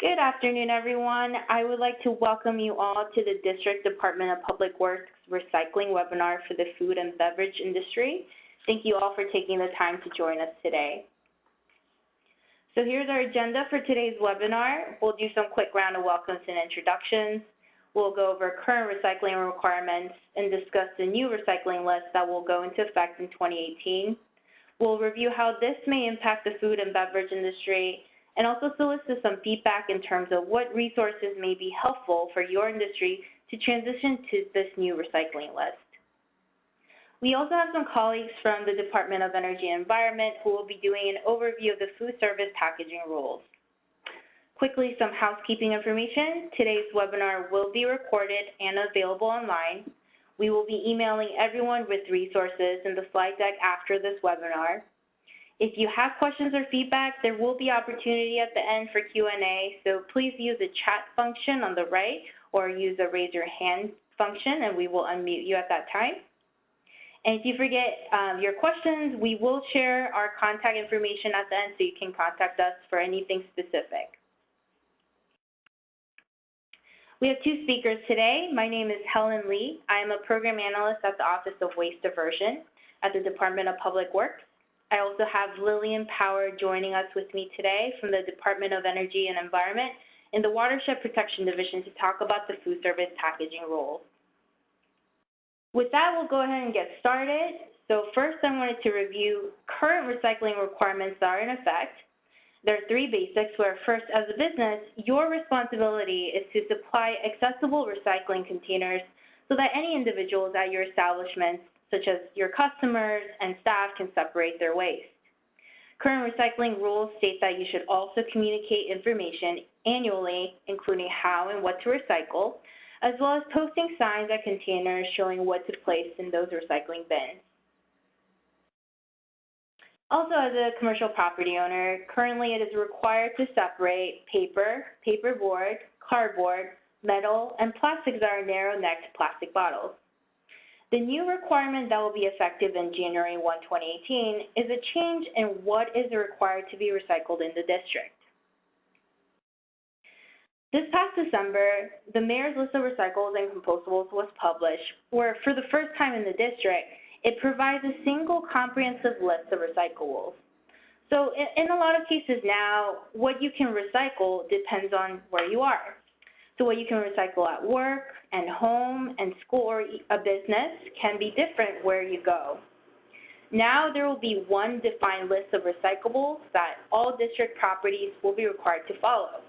Good afternoon, everyone. I would like to welcome you all to the District Department of Public Works Recycling webinar for the food and beverage industry. Thank you all for taking the time to join us today. So here's our agenda for today's webinar. We'll do some quick round of welcomes and introductions. We'll go over current recycling requirements and discuss the new recycling list that will go into effect in 2018. We'll review how this may impact the food and beverage industry, and also solicit some feedback in terms of what resources may be helpful for your industry to transition to this new recycling list. We also have some colleagues from the Department of Energy and Environment who will be doing an overview of the food service packaging rules. Quickly, some housekeeping information. Today's webinar will be recorded and available online. We will be emailing everyone with resources in the slide deck after this webinar. If you have questions or feedback, there will be opportunity at the end for Q&A, so please use the chat function on the right or use the raise your hand function and we will unmute you at that time. And if you forget your questions, we will share our contact information at the end so you can contact us for anything specific. We have two speakers today. My name is Helen Lee. I am a program analyst at the Office of Waste Diversion at the Department of Public Works. I also have Lillian Power joining us with me today from the Department of Energy and Environment in the Watershed Protection Division to talk about the food service packaging rules. With that, we'll go ahead and get started. So first, I wanted to review current recycling requirements that are in effect. There are three basics where first, as a business, your responsibility is to supply accessible recycling containers so that any individuals at your establishments, such as your customers and staff, can separate their waste. Current recycling rules state that you should also communicate information annually, including how and what to recycle, as well as posting signs at containers showing what to place in those recycling bins. Also, as a commercial property owner, currently it is required to separate paper, paperboard, cardboard, metal, and plastics that are narrow-necked plastic bottles. The new requirement that will be effective in January 1, 2018 is a change in what is required to be recycled in the district. This past December, the Mayor's List of Recyclables and Compostables was published, where for the first time in the district, it provides a single comprehensive list of recyclables. So in a lot of cases now, what you can recycle depends on where you are. So what you can recycle at work and home and school or a business can be different where you go. Now there will be one defined list of recyclables that all district properties will be required to follow.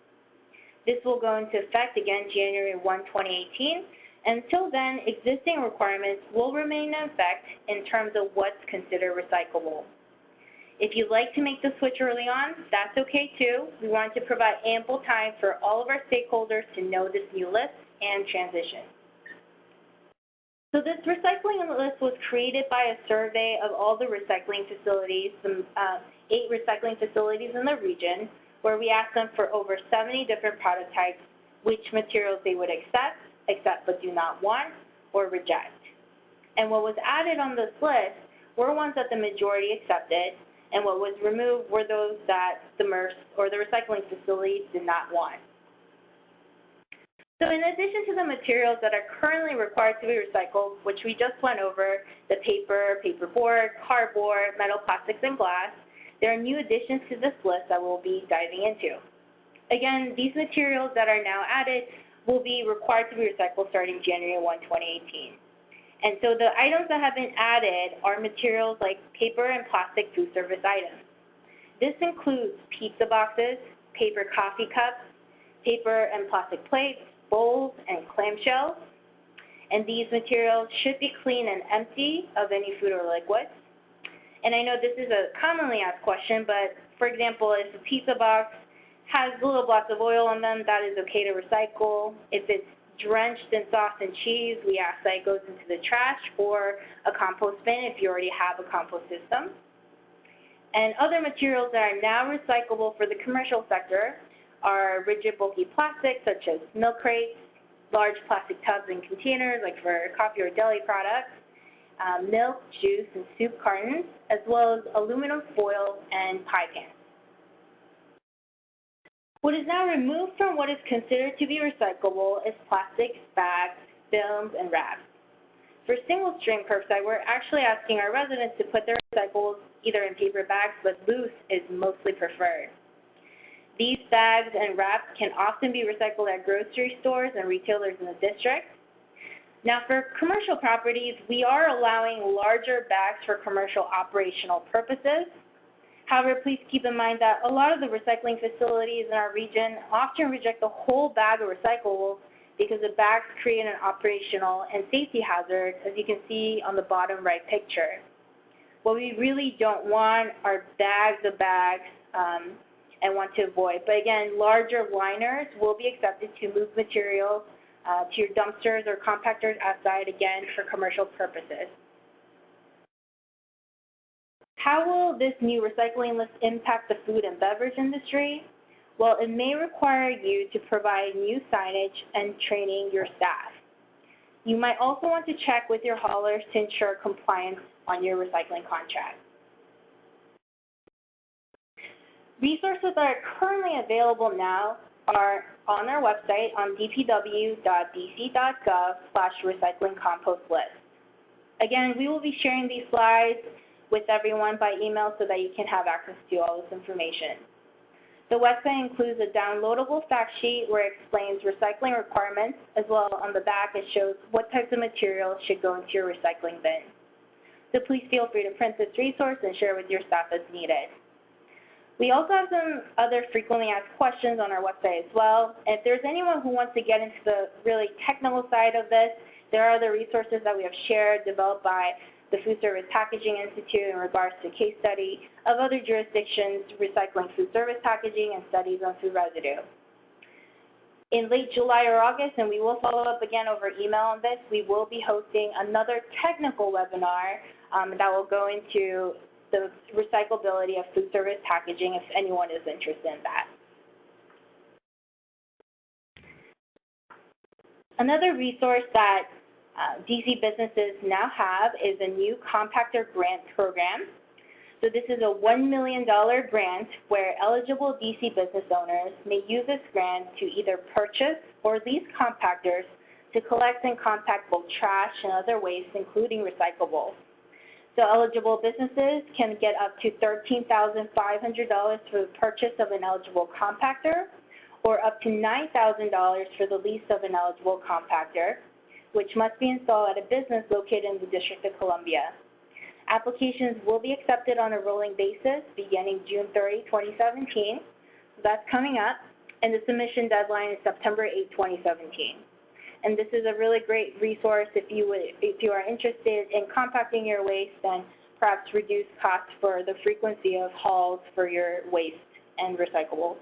This will go into effect again January 1, 2018. Until then, existing requirements will remain in effect in terms of what's considered recyclable. If you'd like to make the switch early on, that's okay too. We want to provide ample time for all of our stakeholders to know this new list and transition. So this recycling list was created by a survey of all the recycling facilities, 8 recycling facilities in the region, where we asked them for over 70 different product types, which materials they would accept but do not want, or reject. And what was added on this list were ones that the majority accepted, and what was removed were those that the MRFs or the recycling facilities did not want. So in addition to the materials that are currently required to be recycled, which we just went over, the paper, paperboard, cardboard, metal, plastics, and glass, there are new additions to this list that we'll be diving into. Again, these materials that are now added will be required to be recycled starting January 1, 2018. And so the items that have been added are materials like paper and plastic food service items. This includes pizza boxes, paper coffee cups, paper and plastic plates, bowls, and clamshells. And these materials should be clean and empty of any food or liquids. And I know this is a commonly asked question, but for example, if a pizza box has little blots of oil on them, that is okay to recycle. If it's drenched in sauce and cheese, we ask that it goes into the trash or a compost bin if you already have a compost system. And other materials that are now recyclable for the commercial sector are rigid bulky plastics such as milk crates, large plastic tubs and containers like for coffee or deli products, milk, juice, and soup cartons, as well as aluminum foil and pie pans. What is now removed from what is considered to be recyclable is plastics, bags, films, and wraps. For single-stream curbside, we're actually asking our residents to put their recyclables either in paper bags, but loose is mostly preferred. These bags and wraps can often be recycled at grocery stores and retailers in the district. Now, for commercial properties, we are allowing larger bags for commercial operational purposes. However, please keep in mind that a lot of the recycling facilities in our region often reject the whole bag of recyclables because the bags create an operational and safety hazard, as you can see on the bottom right picture. What we really don't want are bags of bags and want to avoid. But again, larger liners will be accepted to move materials to your dumpsters or compactors outside, again, for commercial purposes. How will this new recycling list impact the food and beverage industry? Well, it may require you to provide new signage and training your staff. You might also want to check with your haulers to ensure compliance on your recycling contract. Resources that are currently available now are on our website on dpw.dc.gov/recyclingcompostlist. Again, we will be sharing these slides with everyone by email so that you can have access to all this information. The website includes a downloadable fact sheet where it explains recycling requirements, as well on the back it shows what types of materials should go into your recycling bin. So please feel free to print this resource and share with your staff as needed. We also have some other frequently asked questions on our website as well. If there's anyone who wants to get into the really technical side of this, there are other resources that we have shared, developed by the Food Service Packaging Institute in regards to case study of other jurisdictions recycling food service packaging and studies on food residue. In late July or August, and we will follow up again over email on this, we will be hosting another technical webinar that will go into the recyclability of food service packaging if anyone is interested in that. Another resource that DC businesses now have is a new compactor grant program. So this is a $1 million grant where eligible DC business owners may use this grant to either purchase or lease compactors to collect and compact both trash and other waste, including recyclables. So eligible businesses can get up to $13,500 for the purchase of an eligible compactor, or up to $9,000 for the lease of an eligible compactor, which must be installed at a business located in the District of Columbia. Applications will be accepted on a rolling basis beginning June 30, 2017. So that's coming up, and the submission deadline is September 8, 2017. And this is a really great resource if you are interested in compacting your waste and perhaps reduce costs for the frequency of hauls for your waste and recyclables.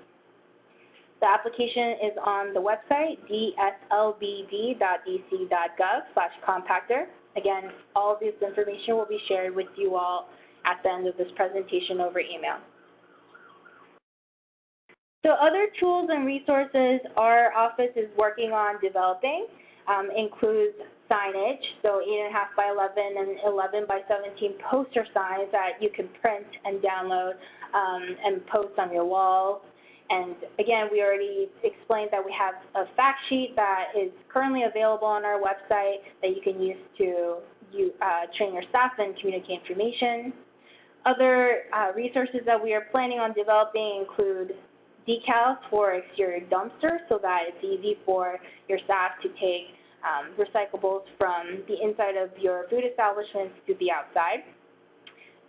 The application is on the website, dslbd.dc.gov/compactor. Again, all of this information will be shared with you all at the end of this presentation over email. So other tools and resources our office is working on developing includes signage, so 8.5 by 11 and 11 by 17 poster signs that you can print and download and post on your walls. And again, we already explained that we have a fact sheet that is currently available on our website that you can use to train your staff and communicate information. Other resources that we are planning on developing include decals for exterior dumpsters so that it's easy for your staff to take recyclables from the inside of your food establishments to the outside.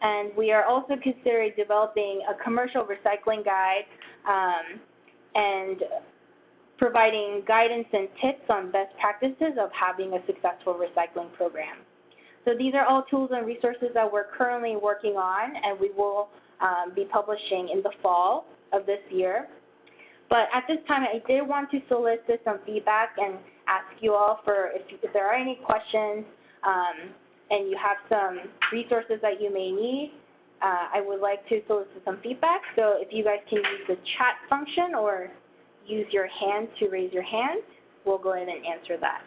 And we are also considering developing a commercial recycling guide and providing guidance and tips on best practices of having a successful recycling program. So these are all tools and resources that we're currently working on, and we will be publishing in the fall of this year. But at this time, I did want to solicit some feedback and ask you all for if there are any questions and you have some resources that you may need. I would like to solicit some feedback. So if you guys can use the chat function or use your hand to raise your hand, we'll go ahead and answer that.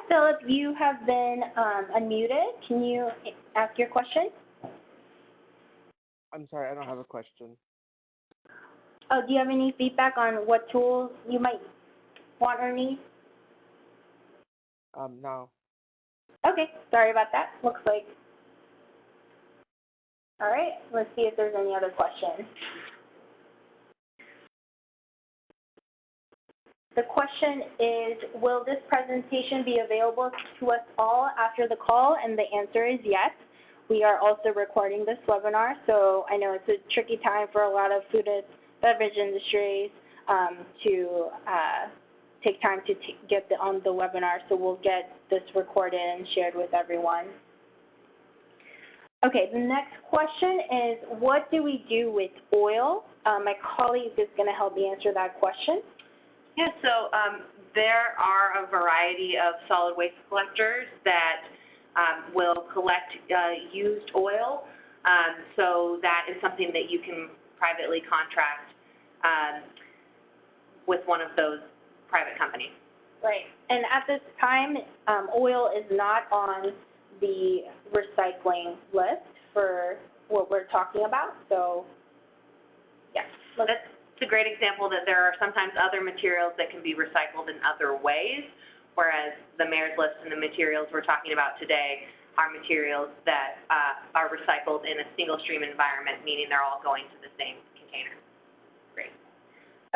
Philip, you have been unmuted. Can you ask your question? I'm sorry, I don't have a question. Oh, do you have any feedback on what tools you might want or need? No. Okay, sorry about that. Looks like. All right, let's see if there's any other questions. The question is, will this presentation be available to us all after the call? And the answer is yes. We are also recording this webinar, so I know it's a tricky time for a lot of food and beverage industries to take time to get on the webinar, so we'll get this recorded and shared with everyone. Okay, the next question is, what do we do with oil? My colleague is going to help me answer that question. Yeah, so there are a variety of solid waste collectors that will collect used oil. So that is something that you can privately contract with one of those private companies. Right, and at this time, oil is not on the recycling list for what we're talking about, so yes. It's a great example that there are sometimes other materials that can be recycled in other ways, whereas the mayor's list and the materials we're talking about today are materials that are recycled in a single stream environment, meaning they're all going to the same container. Great.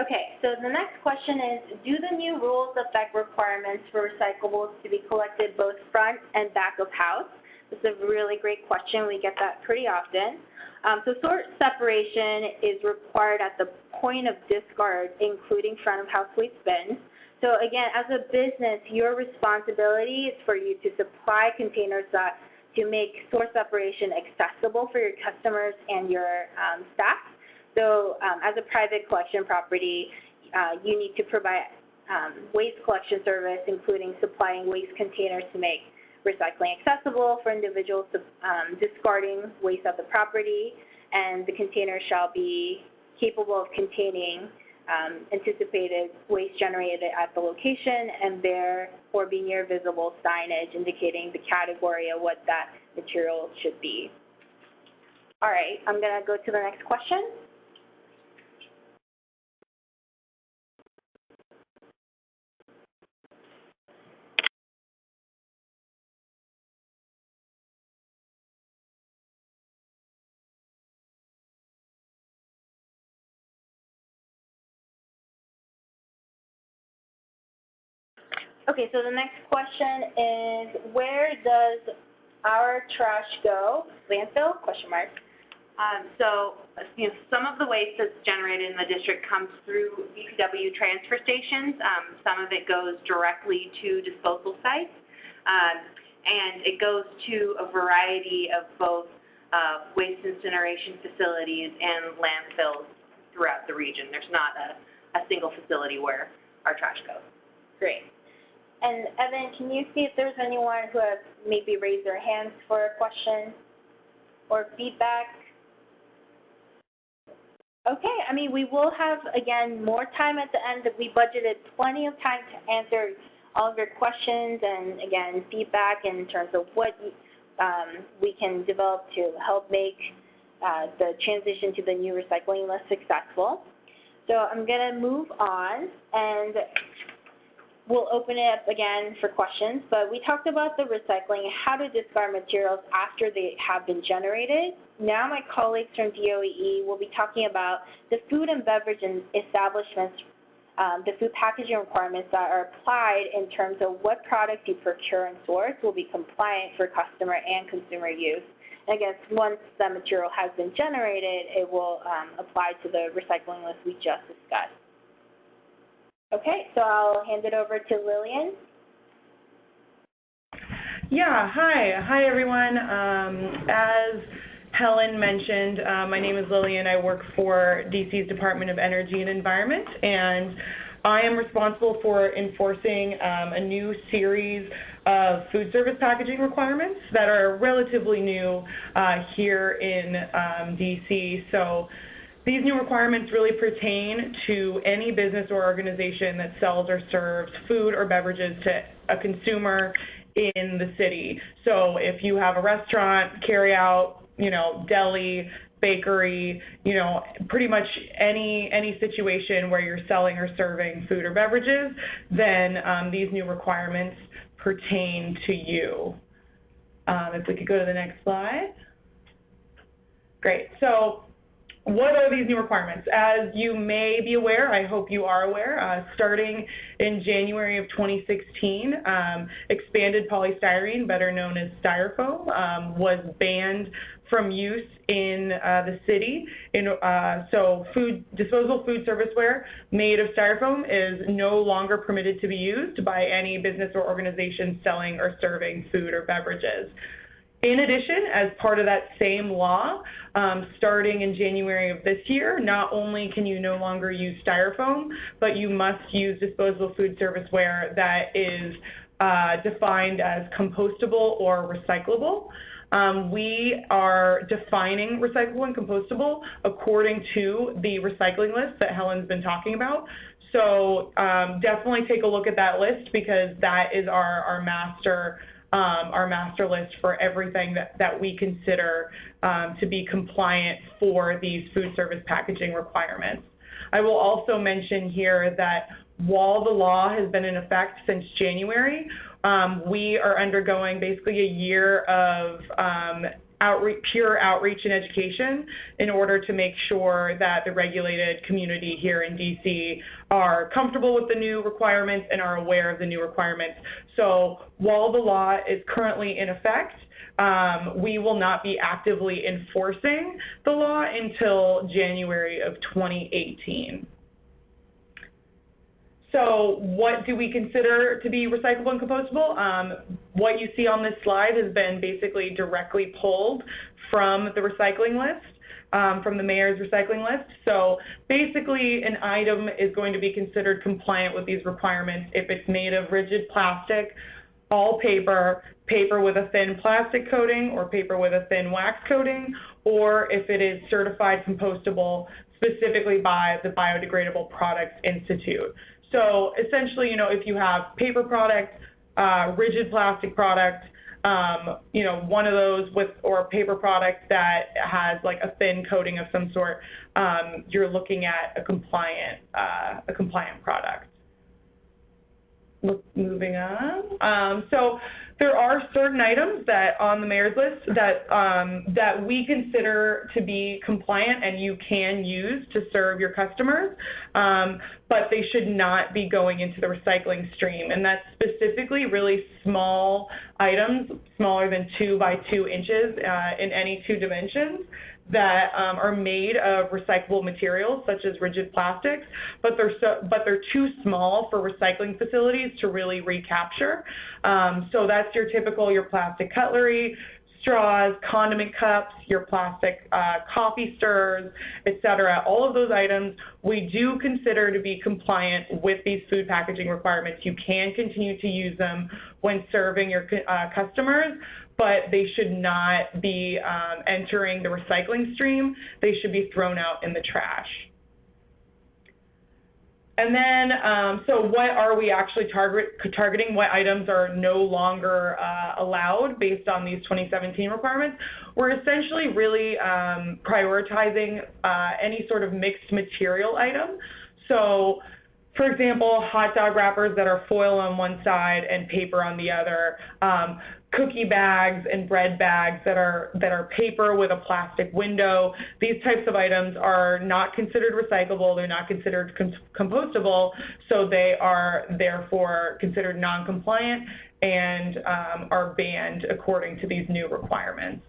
Okay, so the next question is, do the new rules affect requirements for recyclables to be collected both front and back of house? This is a really great question. We get that pretty often. So sort separation is required at the point of discard, including front of house waste bins. So again, as a business, your responsibility is for you to supply containers to make source separation accessible for your customers and your staff. So as a private collection property, you need to provide waste collection service, including supplying waste containers to make recycling accessible for individuals discarding waste at the property, and the container shall be capable of containing anticipated waste generated at the location, and therefore be near visible signage indicating the category of what that material should be. All right, I'm going to go to the next question. Okay, so the next question is, where does our trash go? Landfill? Question mark. So, some of the waste that's generated in the district comes through DPW transfer stations. Some of it goes directly to disposal sites, and it goes to a variety of both waste incineration facilities and landfills throughout the region. There's not a single facility where our trash goes. Great. And Evan, can you see if there's anyone who has maybe raised their hands for a question or feedback? Okay, I mean, we will have, again, more time at the end. We budgeted plenty of time to answer all of your questions and, again, feedback in terms of what we can develop to help make the transition to the new recycling list successful. So I'm going to move on, and we'll open it up again for questions, but we talked about the recycling and how to discard materials after they have been generated. Now my colleagues from DOEE will be talking about the food and beverage establishments, the food packaging requirements that are applied in terms of what products you procure and source will be compliant for customer and consumer use. And again, once that material has been generated, it will apply to the recycling list we just discussed. Okay, so I'll hand it over to Lillian. Yeah, hi everyone. As Helen mentioned, my name is Lillian. I work for DC's Department of Energy and Environment, and I am responsible for enforcing a new series of food service packaging requirements that are relatively new here in DC. So These new requirements really pertain to any business or organization that sells or serves food or beverages to a consumer in the city. So if you have a restaurant, carry out, deli, bakery, pretty much any situation where you're selling or serving food or beverages, then these new requirements pertain to you. If we could go to the next slide. Great. So what are these new requirements? As you may be aware, I hope you are aware, starting in January of 2016, expanded polystyrene, better known as styrofoam, was banned from use in the city. So disposable food serviceware made of styrofoam is no longer permitted to be used by any business or organization selling or serving food or beverages. In addition, as part of that same law, starting in January of this year, not only can you no longer use styrofoam, but you must use disposable food serviceware that is defined as compostable or recyclable. We are defining recyclable and compostable according to the recycling list that Helen's been talking about. So definitely take a look at that list, because that is our master list for everything that we consider to be compliant for these food service packaging requirements. I will also mention here that while the law has been in effect since January, we are undergoing basically a year of pure outreach and education in order to make sure that the regulated community here in DC are comfortable with the new requirements and are aware of the new requirements. So while the law is currently in effect, we will not be actively enforcing the law until January of 2018. So what do we consider to be recyclable and compostable? What you see on this slide has been basically directly pulled from the recycling list, from the mayor's recycling list. So basically an item is going to be considered compliant with these requirements if it's made of rigid plastic, all paper, paper with a thin plastic coating or paper with a thin wax coating, or if it is certified compostable specifically by the Biodegradable Products Institute. So essentially, if you have paper product, rigid plastic product, one of those or a paper product that has like a thin coating of some sort, you're looking at a compliant product. Moving on. So there are certain items that on the mayor's list that we consider to be compliant and you can use to serve your customers, but they should not be going into the recycling stream. And that's specifically really small items, smaller than 2 by 2 inches in any 2 dimensions, that are made of recyclable materials such as rigid plastics, but they're too small for recycling facilities to really recapture. So that's your plastic cutlery, straws, condiment cups, your plastic coffee stirs, etc. All of those items we do consider to be compliant with these food packaging requirements. You can continue to use them when serving your customers, but they should not be entering the recycling stream. They should be thrown out in the trash. And then, so what are we actually targeting? What items are no longer allowed based on these 2017 requirements? We're essentially really prioritizing any sort of mixed material item. So, for example, hot dog wrappers that are foil on one side and paper on the other, cookie bags and bread bags that are paper with a plastic window. These types of items are not considered recyclable. They're not considered compostable, so they are therefore considered non-compliant and are banned according to these new requirements.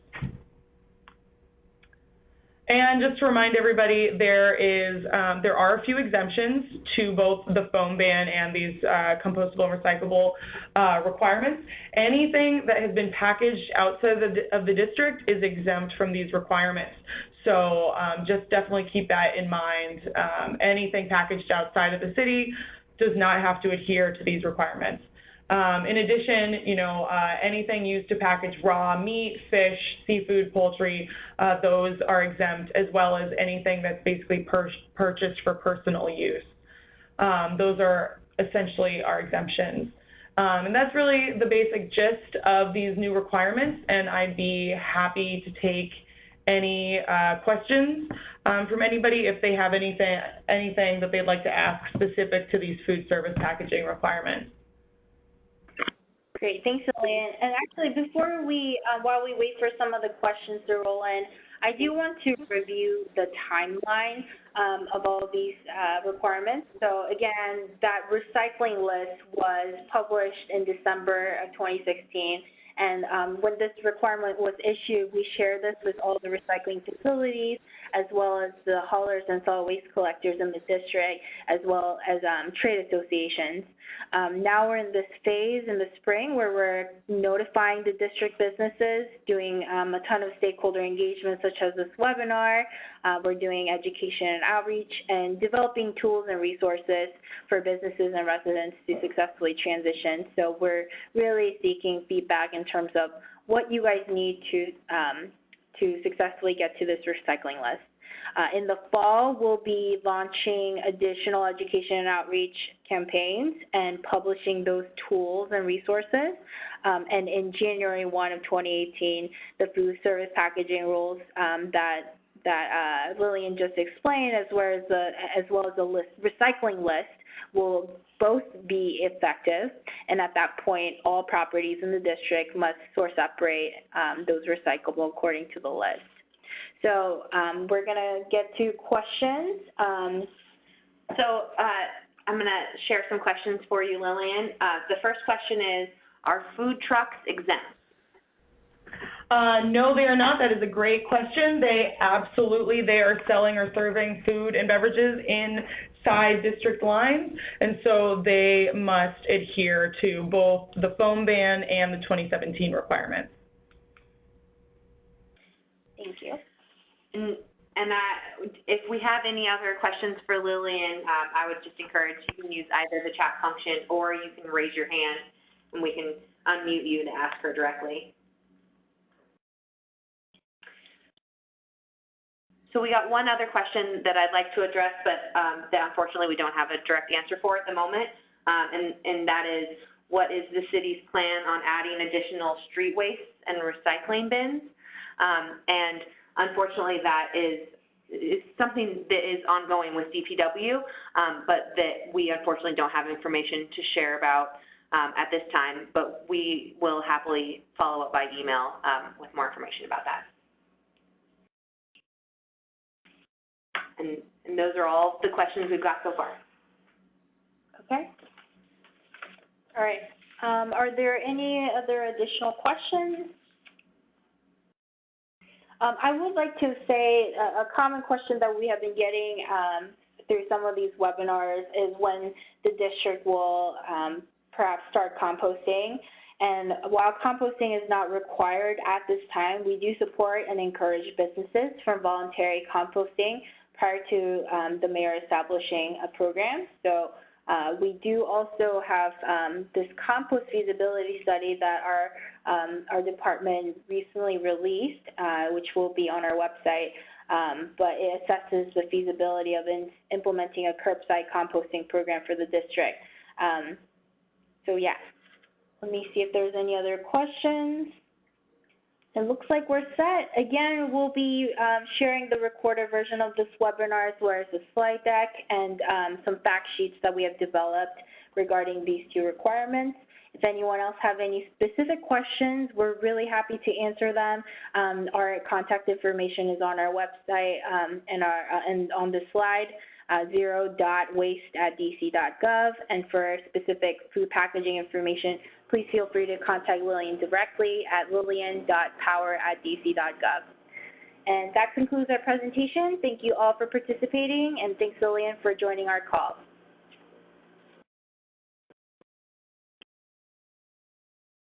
And just to remind everybody, there are a few exemptions to both the foam ban and these compostable and recyclable requirements. Anything that has been packaged outside of the district is exempt from these requirements. So just definitely keep that in mind. Anything packaged outside of the city does not have to adhere to these requirements. In addition, anything used to package raw meat, fish, seafood, poultry, those are exempt, as well as anything that's basically purchased for personal use. Those are essentially our exemptions. And that's really the basic gist of these new requirements, and I'd be happy to take any questions from anybody if they have anything that they'd like to ask specific to these food service packaging requirements. Great, thanks, Lillian. And actually, before we, while we wait for some of the questions to roll in, I do want to review the timeline of all of these requirements. So again, that recycling list was published in December of 2016. And when this requirement was issued, we shared this with all the recycling facilities, as well as the haulers and solid waste collectors in the district, as well as trade associations. Now we're in this phase in the spring where we're notifying the district businesses, doing a ton of stakeholder engagement, such as this webinar. We're doing education and outreach and developing tools and resources for businesses and residents to successfully transition. So we're really seeking feedback in terms of what you guys need to successfully get to this recycling list. In the fall, we'll be launching additional education and outreach campaigns and publishing those tools and resources. And in January 1 of 2018, the food service packaging rules that Lillian just explained, as well as the recycling list, will both be effective. And at that point, all properties in the district must source separate those recyclable according to the list. So we're going to get to questions. I'm going to share some questions for you, Lillian. The first question is, are food trucks exempt? No, they are not. That is a great question. They are selling or serving food and beverages inside district lines, and so they must adhere to both the foam ban and the 2017 requirements. Thank you. And if we have any other questions for Lillian, I would just encourage you can use either the chat function or you can raise your hand and we can unmute you to ask her directly. So we got one other question that I'd like to address, but that unfortunately we don't have a direct answer for at the moment, and that is, what is the city's plan on adding additional street waste and recycling bins? And unfortunately, that is something that is ongoing with DPW, but that we unfortunately don't have information to share about at this time, but we will happily follow up by email with more information about that. And those are all the questions we've got so far. Okay. All right. Are there any other additional questions? I would like to say a common question that we have been getting through some of these webinars is when the district will perhaps start composting. And while composting is not required at this time, we do support and encourage businesses from voluntary composting prior to the mayor establishing a program. So we do also have this compost feasibility study that our department recently released, which will be on our website, but it assesses the feasibility of implementing a curbside composting program for the district. So yeah, let me see if there's any other questions. It looks like we're set. Again, we'll be sharing the recorded version of this webinar as well as the slide deck and some fact sheets that we have developed regarding these two requirements. If anyone else have any specific questions, we're really happy to answer them. Our contact information is on our website and on the slide, 0.waste@dc.gov. And for specific food packaging information, please feel free to contact Lillian directly at lillian.power@dc.gov. And that concludes our presentation. Thank you all for participating, and thanks, Lillian, for joining our call.